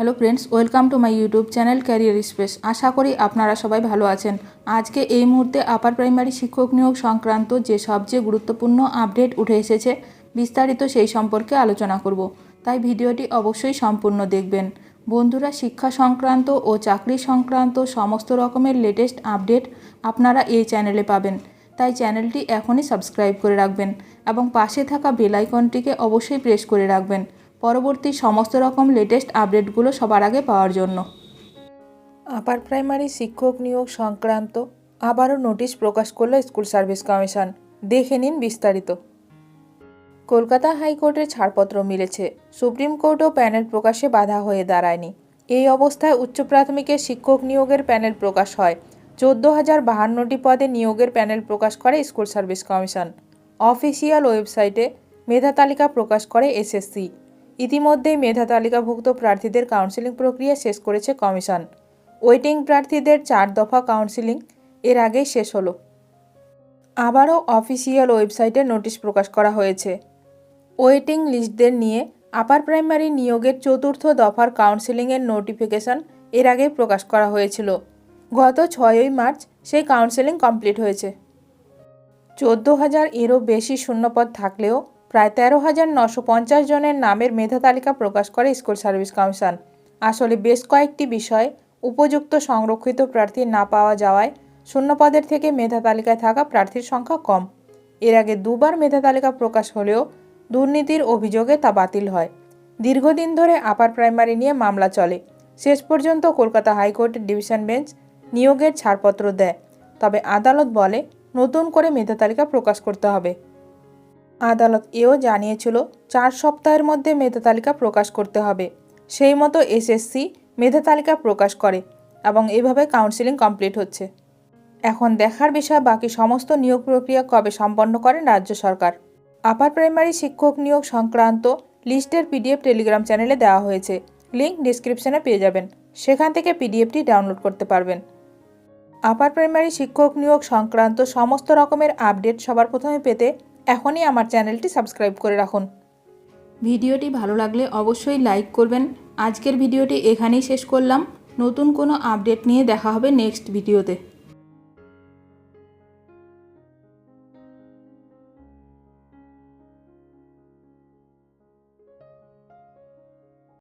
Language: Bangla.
Hello friends, welcome to my YouTube channel career space. আশা করি আপনারা সবাই ভালো আছেন। আজকে এই মুহূর্তে আপার প্রাইমারি শিক্ষক নিয়োগ সংক্রান্ত যে সবচেয়ে গুরুত্বপূর্ণ আপডেট উঠে এসেছে, বিস্তারিত সেই সম্পর্কে আলোচনা করব। তাই ভিডিওটি অবশ্যই সম্পূর্ণ দেখবেন। বন্ধুরা, শিক্ষা সংক্রান্ত ও চাকরি সংক্রান্ত সমস্ত রকমের লেটেস্ট আপডেট আপনারা এই চ্যানেলে পাবেন। তাই চ্যানেলটি এখনই সাবস্ক্রাইব করে রাখবেন এবং পাশে থাকা বেল আইকনটিকে অবশ্যই প্রেস করে রাখবেন পরবর্তী সমস্ত রকম লেটেস্ট আপডেটগুলো সবার আগে পাওয়ার জন্য। আপার প্রাইমারি শিক্ষক নিয়োগ সংক্রান্ত আবারও নোটিশ প্রকাশ করল স্কুল সার্ভিস কমিশন। দেখে নিন বিস্তারিত। কলকাতা হাইকোর্টের ছাড়পত্র মিলেছে, সুপ্রিম কোর্টও প্যানেল প্রকাশে বাধা হয়ে দাঁড়ায়নি। এই অবস্থায় উচ্চ প্রাথমিকের শিক্ষক নিয়োগের প্যানেল প্রকাশ হয়। 14,052টি পদে নিয়োগের প্যানেল প্রকাশ করে স্কুল সার্ভিস কমিশন। অফিসিয়াল ওয়েবসাইটে মেধা তালিকা প্রকাশ করে এসএসসি। ইতিমধ্যেই মেধা তালিকাভুক্ত প্রার্থীদের কাউন্সেলিং প্রক্রিয়া শেষ করেছে কমিশন। ওয়েটিং প্রার্থীদের 4 দফা কাউন্সেলিং এর আগেই শেষ হলো। আবারও অফিসিয়াল ওয়েবসাইটে নোটিশ প্রকাশ করা হয়েছে। ওয়েটিং লিস্টদের নিয়ে আপার প্রাইমারি নিয়োগের 4র্থ দফার কাউন্সেলিংয়ের নোটিফিকেশন এর আগেই প্রকাশ করা হয়েছিল। গত 6ই মার্চ সেই কাউন্সেলিং কমপ্লিট হয়েছে। 14,000-এরও বেশি শূন্যপদ থাকলেও প্রায় 13,950 জনের নামের মেধা তালিকা প্রকাশ করে স্কুল সার্ভিস কমিশন। আসলে বেশ কয়েকটি বিষয়ে উপযুক্ত সংরক্ষিত প্রার্থী না পাওয়া যাওয়ায় শূন্যপদের থেকে মেধা তালিকায় থাকা প্রার্থীর সংখ্যা কম। এর আগে দুবার মেধা তালিকা প্রকাশ হলেও দুর্নীতির অভিযোগে তা বাতিল হয়। দীর্ঘদিন ধরে আপার প্রাইমারি নিয়ে মামলা চলে। শেষ পর্যন্ত কলকাতা হাইকোর্টের ডিভিশন বেঞ্চ নিয়োগের ছাড়পত্র দেয়। তবে আদালত বলে নতুন করে মেধা তালিকা প্রকাশ করতে হবে। আদালত এও জানিয়েছিল 4 সপ্তাহের মধ্যে মেধা তালিকা প্রকাশ করতে হবে। সেই মতো এসএসসি মেধা তালিকা প্রকাশ করে এবং এভাবে কাউন্সেলিং কমপ্লিট হচ্ছে। এখন দেখার বিষয় বাকি সমস্ত নিয়োগ প্রক্রিয়া কবে সম্পন্ন করেন রাজ্য সরকার। আপার প্রাইমারি শিক্ষক নিয়োগ সংক্রান্ত লিস্টের পিডিএফ টেলিগ্রাম চ্যানেলে দেওয়া হয়েছে। লিঙ্ক ডিসক্রিপশনে পেয়ে যাবেন, সেখান থেকে পিডিএফটি ডাউনলোড করতে পারবেন। আপার প্রাইমারি শিক্ষক নিয়োগ সংক্রান্ত সমস্ত রকমের আপডেট সবার প্রথমে পেতে এখনই আমার চ্যানেলটি সাবস্ক্রাইব করে রাখুন। ভিডিওটি ভালো লাগলে অবশ্যই লাইক করবেন। আজকের ভিডিওটি এখানেই শেষ করলাম। নতুন কোনো আপডেট নিয়ে দেখা হবে নেক্সট ভিডিওতে।